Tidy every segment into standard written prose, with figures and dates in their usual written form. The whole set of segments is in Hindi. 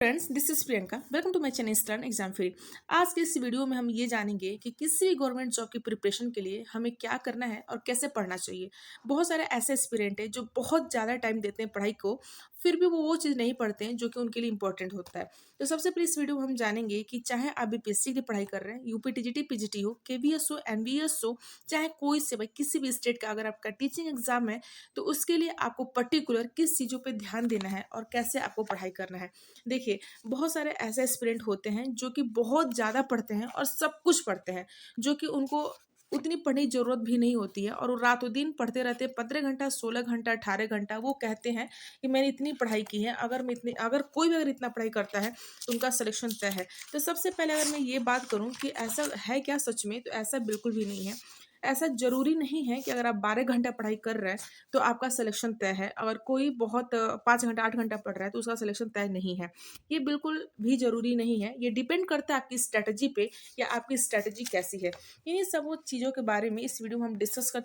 Friends, this is Priyanka. Welcome to my channel stern exam free. आज के इस वीडियो में हम ये जानेंगे कि किसी भी गवर्नमेंट जॉब की प्रिपरेशन के लिए हमें क्या करना है और कैसे पढ़ना चाहिए। बहुत सारे ऐसे एस्पिरेंट हैं जो बहुत ज़्यादा टाइम देते हैं पढ़ाई को, फिर भी वो चीज़ नहीं पढ़ते हैं जो कि उनके लिए इंपॉर्टेंट होता है। तो सबसे पहले इस वीडियो में हम जानेंगे कि चाहे आप बीपीएससी की पढ़ाई कर रहे हैं, यूपी टीजीटी पीजीटी हो, केवीएस हो, एनवीएस हो, चाहे कोई से भाई किसी भी स्टेट का अगर आपका टीचिंग एग्जाम है, तो उसके लिए आपको पर्टिकुलर किस चीज़ों पर ध्यान देना है और कैसे आपको पढ़ाई करना है। देखिए, बहुत सारे ऐसे एस्पिरेंट होते हैं जो कि बहुत ज़्यादा पढ़ते हैं और सब कुछ पढ़ते हैं, जो कि उनको उतनी पढ़ने की ज़रूरत भी नहीं होती है, और वो रातों दिन पढ़ते रहते हैं। 15 घंटा, 16 घंटा, 18 घंटा वो कहते हैं कि मैंने इतनी पढ़ाई की है। अगर कोई भी अगर इतना पढ़ाई करता है तो उनका सिलेक्शन तय है। तो सबसे पहले अगर मैं ये बात करूँ कि ऐसा है क्या सच में, तो ऐसा बिल्कुल भी नहीं है। ऐसा ज़रूरी नहीं है कि अगर आप 12 घंटा पढ़ाई कर रहे हैं तो आपका सिलेक्शन तय है। अगर कोई बहुत 5 घंटा 8 घंटा पढ़ रहा है तो उसका सिलेक्शन तय नहीं है। ये बिल्कुल भी ज़रूरी नहीं है। ये डिपेंड करता है आपकी स्ट्रैटेजी पे, या आपकी स्ट्रैटेजी कैसी है। इन्हीं सब वो चीज़ों के बारे में इस वीडियो में हम डिस्कस कर।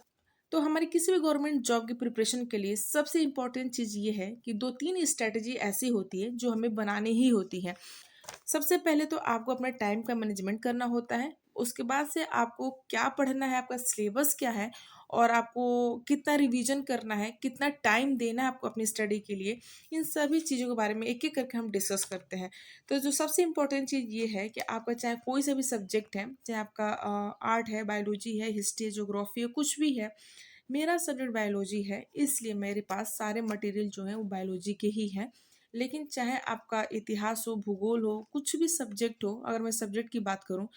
तो हमारी किसी भी गवर्नमेंट जॉब की प्रिपरेशन के लिए सबसे इम्पोर्टेंट चीज़ ये है कि 2-3 स्ट्रैटेजी ऐसी होती है जो हमें बनानी ही होती है। सबसे पहले तो आपको अपना टाइम का मैनेजमेंट करना होता है। उसके बाद से आपको क्या पढ़ना है, आपका सिलेबस क्या है, और आपको कितना रिवीजन करना है, कितना टाइम देना है आपको अपनी स्टडी के लिए। इन सभी चीज़ों के बारे में एक-एक करके हम डिस्कस करते हैं। तो जो सबसे इम्पोर्टेंट चीज़ ये है कि आपका चाहे कोई सा भी सब्जेक्ट है, चाहे आपका आर्ट है, बायोलॉजी है, हिस्ट्री है, ज्योग्राफी है, कुछ भी है। मेरा सब्जेक्ट बायोलॉजी है, इसलिए मेरे पास सारे मटेरियल जो हैं वो बायोलॉजी के ही हैं। लेकिन चाहे आपका इतिहास हो, भूगोल हो, कुछ भी सब्जेक्ट हो, अगर मैं सब्जेक्ट की बात करूँ,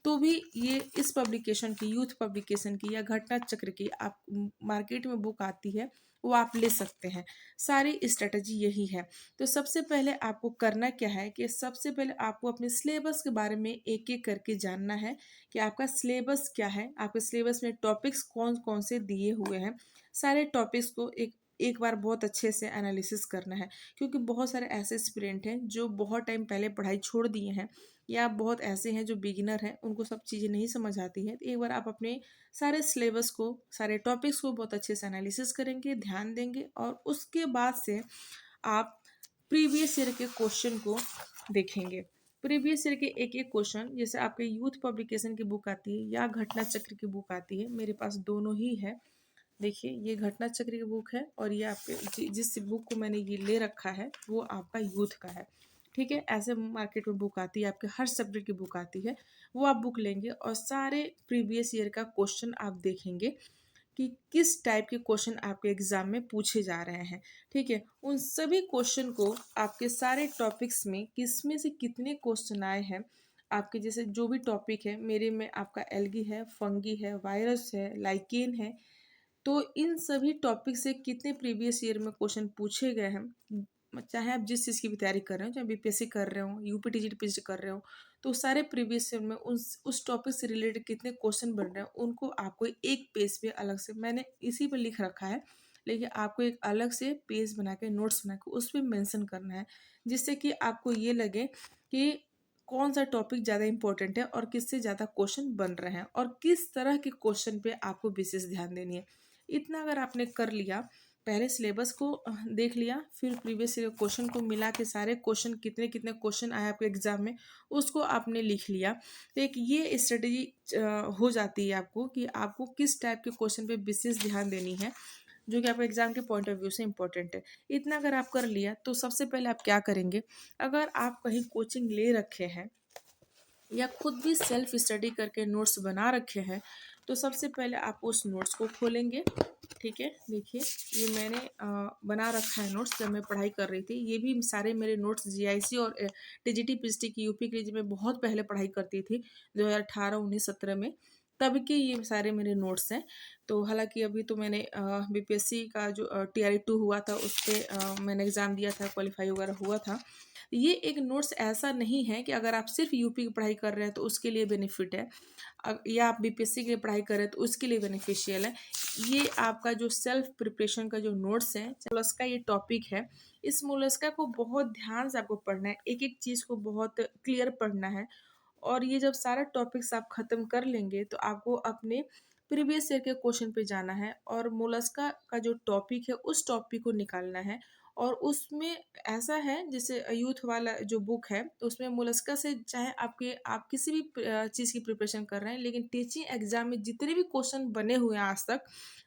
तो भी ये इस पब्लिकेशन की, यूथ पब्लिकेशन की या घटना चक्र की आप मार्केट में बुक आती है, वो आप ले सकते हैं। सारी स्ट्रेटजी यही है। तो सबसे पहले आपको करना क्या है कि सबसे पहले आपको अपने सिलेबस के बारे में एक-एक करके जानना है कि आपका सिलेबस क्या है, आपके सिलेबस में टॉपिक्स कौन-कौन से दिए हुए हैं। सारे टॉपिक्स को एक एक बार बहुत अच्छे से एनालिसिस करना है, क्योंकि बहुत सारे ऐसे एस्पिरेंट हैं जो बहुत टाइम पहले पढ़ाई छोड़ दिए हैं, या बहुत ऐसे हैं जो बिगिनर हैं, उनको सब चीज़ें नहीं समझ आती हैं। तो एक बार आप अपने सारे सिलेबस को, सारे टॉपिक्स को बहुत अच्छे से एनालिसिस करेंगे, ध्यान देंगे, और उसके बाद से आप प्रीवियस ईयर के क्वेश्चन को देखेंगे। प्रीवियस ईयर के एक-एक क्वेश्चन, जैसे आपके यूथ पब्लिकेशन की बुक आती है या घटना चक्र की बुक आती है, मेरे पास दोनों ही है। देखिए, ये घटना चक्र की बुक है, और ये आपके जिस बुक को मैंने ये ले रखा है वो आपका यूथ का है। ठीक है, ऐसे मार्केट में बुक आती है, आपके हर सब्जेक्ट की बुक आती है। वो आप बुक लेंगे और सारे प्रीवियस ईयर का क्वेश्चन आप देखेंगे कि किस टाइप के क्वेश्चन आपके एग्जाम में पूछे जा रहे हैं। ठीक है, उन सभी क्वेश्चन को आपके सारे टॉपिक्स में किसमें से कितने क्वेश्चन आए हैं, आपके जैसे जो भी टॉपिक है, मेरे में आपका एल्गी है, फंगी है, वायरस है, लाइकेन है, तो इन सभी टॉपिक से कितने प्रीवियस ईयर में क्वेश्चन पूछे गए हैं। चाहे आप जिस चीज़ की भी तैयारी कर रहे हो, चाहे बीपीएससी कर रहे हो, यूपी टीजीटी पीजी कर रहे हो, तो सारे प्रीवियस ईयर में उस टॉपिक से रिलेटेड कितने क्वेश्चन बन रहे हैं, उनको आपको एक पेज पे अलग से, मैंने इसी पे लिख रखा है, लेकिन आपको एक अलग से पेज बना के, नोट्स बना के उस पर मैंसन करना है, जिससे कि आपको ये लगे कि कौन सा टॉपिक ज़्यादा इंपॉर्टेंट है और किससे ज़्यादा क्वेश्चन बन रहे हैं और किस तरह के क्वेश्चन पे आपको विशेष ध्यान देनी है। इतना अगर आपने कर लिया, पहले सिलेबस को देख लिया, फिर प्रीवियस ईयर क्वेश्चन को मिला के सारे क्वेश्चन, कितने कितने क्वेश्चन आए आपके एग्जाम में, उसको आपने लिख लिया, तो एक ये स्ट्रेटजी हो जाती है आपको कि आपको किस टाइप के क्वेश्चन पे विशेष ध्यान देनी है, जो कि आपके एग्जाम के पॉइंट ऑफ व्यू से इंपॉर्टेंट है। इतना अगर आप कर लिया, तो सबसे पहले आप क्या करेंगे, अगर आप कहीं कोचिंग ले रखे हैं या खुद भी सेल्फ स्टडी करके नोट्स बना रखे हैं, तो सबसे पहले आप उस नोट्स को खोलेंगे। ठीक है, देखिए, ये मैंने बना रखा है नोट्स, जब मैं पढ़ाई कर रही थी। ये भी सारे मेरे नोट्स जीआईसी और टीजीटी पीजीटी की, यूपी के लिए जब मैं बहुत पहले पढ़ाई करती थी, 2018 19 17 में, तब के ये सारे मेरे नोट्स हैं। तो हालांकि अभी तो मैंने बीपीएससी का जो TRE 2 हुआ था, उस पर मैंने एग्ज़ाम दिया था, क्वालिफाई वगैरह हुआ था। ये एक नोट्स ऐसा नहीं है कि अगर आप सिर्फ यूपी की पढ़ाई कर रहे हैं तो उसके लिए बेनिफिट है, या आप बीपीएससी की पढ़ाई कर रहे हैं तो उसके लिए बेनिफिशियल है। ये आपका जो सेल्फ प्रिपरेशन का जो नोट्स है, मोलस्का ये टॉपिक है, इस मोलस्का को बहुत ध्यान से आपको पढ़ना है, एक एक चीज़ को बहुत क्लियर पढ़ना है। और ये जब सारा टॉपिक्स आप ख़त्म कर लेंगे, तो आपको अपने प्रीवियस ईयर के क्वेश्चन पे जाना है और मोलस्का का जो टॉपिक है उस टॉपिक को निकालना है, और उसमें ऐसा है जैसे यूथ वाला जो बुक है तो उसमें मोलस्का से चाहे आप किसी भी चीज़ की प्रिपरेशन कर रहे हैं, लेकिन टीचिंग एग्जाम में जितने भी क्वेश्चन बने हुए हैं आज तक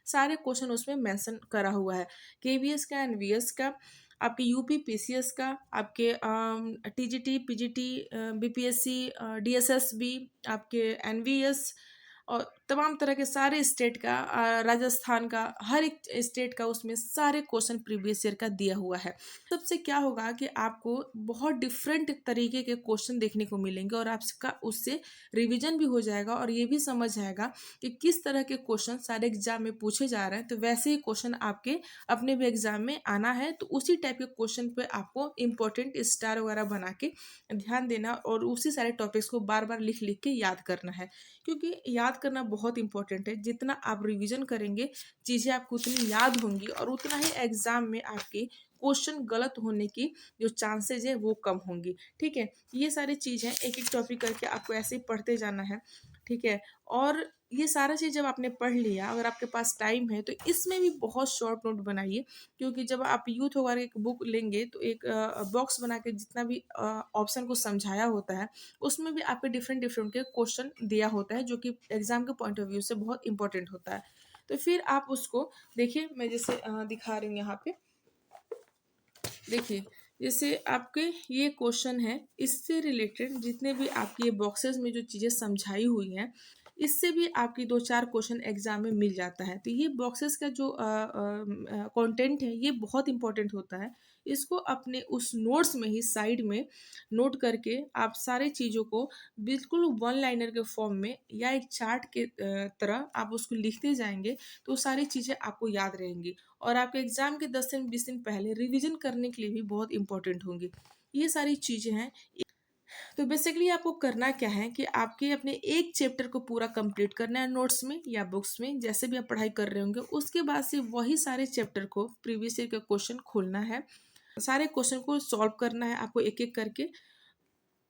सारे क्वेश्चन उसमें मेंशन करा हुआ है। केवीएस का, एनवीएस का, आपके यूपी पीसीएस का, आपके टीजीटी पीजीटी, बीपीएससी, डीएसएसबी, आपके एनवीएस और तमाम तरह के सारे स्टेट का, राजस्थान का, हर एक स्टेट का उसमें सारे क्वेश्चन प्रीवियस ईयर का दिया हुआ है। सबसे क्या होगा कि आपको बहुत डिफरेंट तरीके के क्वेश्चन देखने को मिलेंगे और आपका उससे रिवीजन भी हो जाएगा और ये भी समझ आएगा कि किस तरह के क्वेश्चन सारे एग्जाम में पूछे जा रहे हैं। तो वैसे ही क्वेश्चन आपके अपने भी एग्जाम में आना है, तो उसी टाइप के क्वेश्चन पे आपको इंपॉर्टेंट स्टार वगैरह बना के ध्यान देना और उसी सारे टॉपिक्स को बार बार लिख लिख के याद करना है, क्योंकि याद करना बहुत इंपॉर्टेंट है। जितना आप रिवीजन करेंगे चीज़ें आपको उतनी याद होंगी और उतना ही एग्जाम में आपके क्वेश्चन गलत होने की जो चांसेज है वो कम होंगी। ठीक है, ये सारी चीज़ है, एक एक टॉपिक करके आपको ऐसे ही पढ़ते जाना है। ठीक है, और ये सारा चीज़ जब आपने पढ़ लिया, अगर आपके पास टाइम है तो इसमें भी बहुत शॉर्ट नोट बनाइए, क्योंकि जब आप यूथ वगैरह एक बुक लेंगे तो एक बॉक्स बना के जितना भी ऑप्शन को समझाया होता है उसमें भी आपके डिफरेंट डिफरेंट के क्वेश्चन दिया होता है, जो कि एग्जाम के पॉइंट ऑफ व्यू से बहुत इंपॉर्टेंट होता है। तो फिर आप उसको देखिए, मैं जैसे दिखा रही हूँ यहाँ पे, देखिए जैसे आपके ये क्वेश्चन है, इससे रिलेटेड जितने भी आपकी ये बॉक्सेस में जो चीज़ें समझाई हुई हैं इससे भी आपकी दो चार क्वेश्चन एग्जाम में मिल जाता है। तो ये बॉक्सेस का जो कंटेंट है ये बहुत इंपॉर्टेंट होता है। इसको अपने उस नोट्स में ही साइड में नोट करके आप सारे चीज़ों को बिल्कुल वन लाइनर के फॉर्म में या एक चार्ट के तरह आप उसको लिखते जाएंगे, तो सारी चीज़ें आपको याद रहेंगी और आपके एग्जाम के 10 से 20 दिन पहले रिवीजन करने के लिए भी बहुत इंपॉर्टेंट होंगी। ये सारी चीज़ें हैं। तो बेसिकली आपको करना क्या है कि आपके अपने एक चैप्टर को पूरा कंप्लीट करना है नोट्स में या बुक्स में, जैसे भी आप पढ़ाई कर रहे होंगे उसके बाद से वही सारे चैप्टर को प्रीवियस ईयर का क्वेश्चन खोलना है, सारे क्वेश्चन को सॉल्व करना है आपको एक एक करके,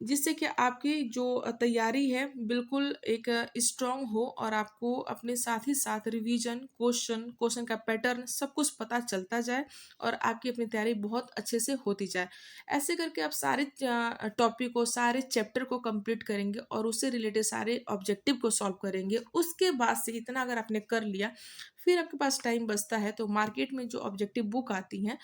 जिससे कि आपकी जो तैयारी है बिल्कुल एक स्ट्रांग हो और आपको अपने साथ ही साथ रिवीजन, क्वेश्चन का पैटर्न सब कुछ पता चलता जाए और आपकी अपनी तैयारी बहुत अच्छे से होती जाए। ऐसे करके आप सारे टॉपिक को, सारे चैप्टर को कंप्लीट करेंगे और उससे रिलेटेड सारे ऑब्जेक्टिव को सॉल्व करेंगे। उसके बाद से इतना अगर आपने कर लिया, फिर आपके पास टाइम बचता है तो मार्केट में जो ऑब्जेक्टिव बुक आती हैं,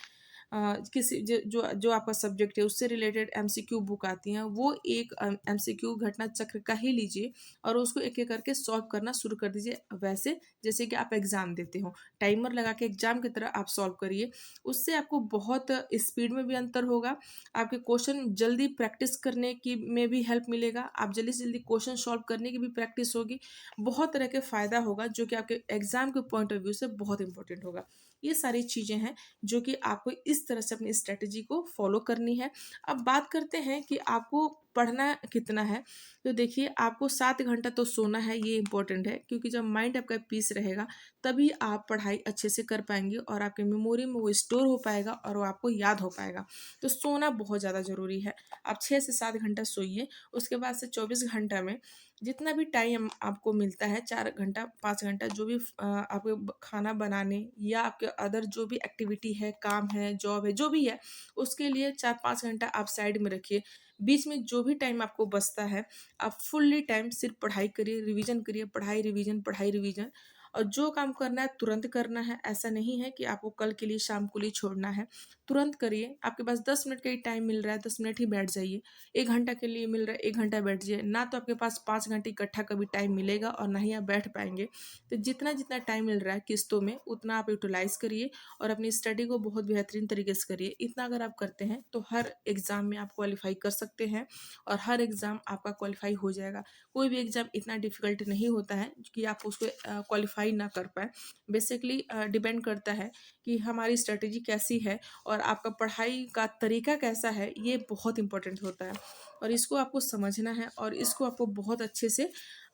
किसी जो जो आपका सब्जेक्ट है उससे रिलेटेड एमसीक्यू बुक आती हैं, वो एक एमसीक्यू घटना चक्र का ही लीजिए और उसको एक एक करके सॉल्व करना शुरू कर दीजिए, वैसे जैसे कि आप एग्ज़ाम देते हो, टाइमर लगा के एग्जाम की तरह आप सॉल्व करिए। उससे आपको बहुत स्पीड में भी अंतर होगा, आपके क्वेश्चन जल्दी प्रैक्टिस करने की में भी हेल्प मिलेगा, आप जल्दी से जल्दी क्वेश्चन सॉल्व करने की भी प्रैक्टिस होगी, बहुत तरह के फ़ायदा होगा जो कि आपके एग्जाम के पॉइंट ऑफ व्यू से बहुत इंपॉर्टेंट होगा। ये सारी चीज़ें हैं जो कि आपको इस तरह से अपनी स्ट्रेटजी को फॉलो करनी है। अब बात करते हैं कि आपको पढ़ना कितना है। तो देखिए, आपको 7 घंटा तो सोना है, ये इम्पोर्टेंट है, क्योंकि जब माइंड आपका पीस रहेगा तभी आप पढ़ाई अच्छे से कर पाएंगे और आपके मेमोरी में वो स्टोर हो पाएगा और वो आपको याद हो पाएगा। तो सोना बहुत ज़्यादा ज़रूरी है। आप 6 से 7 घंटा सोइए, उसके बाद से 24 घंटा में जितना भी टाइम आपको मिलता है, 4 घंटा 5 घंटा जो भी आपके खाना बनाने या आपके अदर जो भी एक्टिविटी है, काम है, जॉब है, जो भी है, उसके लिए 4-5 घंटा आप साइड में रखिए। बीच में जो भी टाइम आपको बचता है आप फुल्ली टाइम सिर्फ पढ़ाई करिए, रिवीजन करिए, पढ़ाई रिवीजन, पढ़ाई रिवीजन। और जो काम करना है तुरंत करना है, ऐसा नहीं है कि आपको कल के लिए, शाम को लिए छोड़ना है। तुरंत करिए, आपके पास 10 मिनट का ही टाइम मिल रहा है, 10 मिनट ही बैठ जाइए। 1 घंटा के लिए मिल रहा है, 1 घंटा बैठ जाइए। ना तो आपके पास 5 घंटे इकट्ठा कभी टाइम मिलेगा और ना ही आप बैठ पाएंगे। तो जितना जितना टाइम मिल रहा है किस्तों में उतना आप यूटिलाइज करिए और अपनी स्टडी को बहुत बेहतरीन तरीके से करिए। इतना अगर आप करते हैं तो हर एग्ज़ाम में आप क्वालिफाई कर सकते हैं और हर एग्ज़ाम आपका क्वालिफाई हो जाएगा। कोई भी एग्ज़ाम इतना डिफ़िकल्ट नहीं होता है कि आप उसको क्वालिफाई ना कर पाएँ। बेसिकली डिपेंड करता है कि हमारी स्ट्रेटजी कैसी है और आपका पढ़ाई का तरीका कैसा है, ये बहुत इंपॉर्टेंट होता है और इसको आपको समझना है और इसको आपको बहुत अच्छे से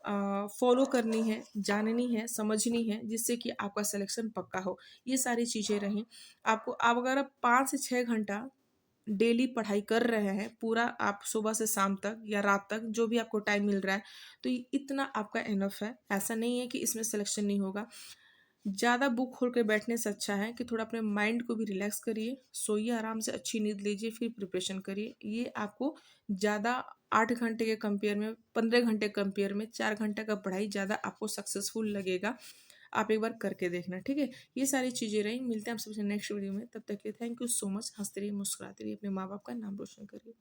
फॉलो करनी है, जाननी है, समझनी है, जिससे कि आपका सिलेक्शन पक्का हो। ये सारी चीज़ें रहीं। आपको आप अगर 5 से 6 घंटा डेली पढ़ाई कर रहे हैं, पूरा आप सुबह से शाम तक या रात तक जो भी आपको टाइम मिल रहा है, तो इतना आपका इनफ है। ऐसा नहीं है कि इसमें सिलेक्शन नहीं होगा। ज़्यादा बुक खोल के बैठने से अच्छा है कि थोड़ा अपने माइंड को भी रिलैक्स करिए, सोइए आराम से, अच्छी नींद लीजिए, फिर प्रिपरेशन करिए। ये आपको ज़्यादा 8 घंटे के कंपेयर में, 15 घंटे कंपेयर में 4 घंटे का पढ़ाई ज़्यादा आपको सक्सेसफुल लगेगा। आप एक बार करके देखना, ठीक है? ये सारी चीज़ें रहीं, मिलते हैं आपसे नेक्स्ट वीडियो में। तब तक के लिए थैंक यू सो मच। हँसते रहिए, मुस्कुराते रहिए, अपने माँ-बाप का नाम रोशन करिए।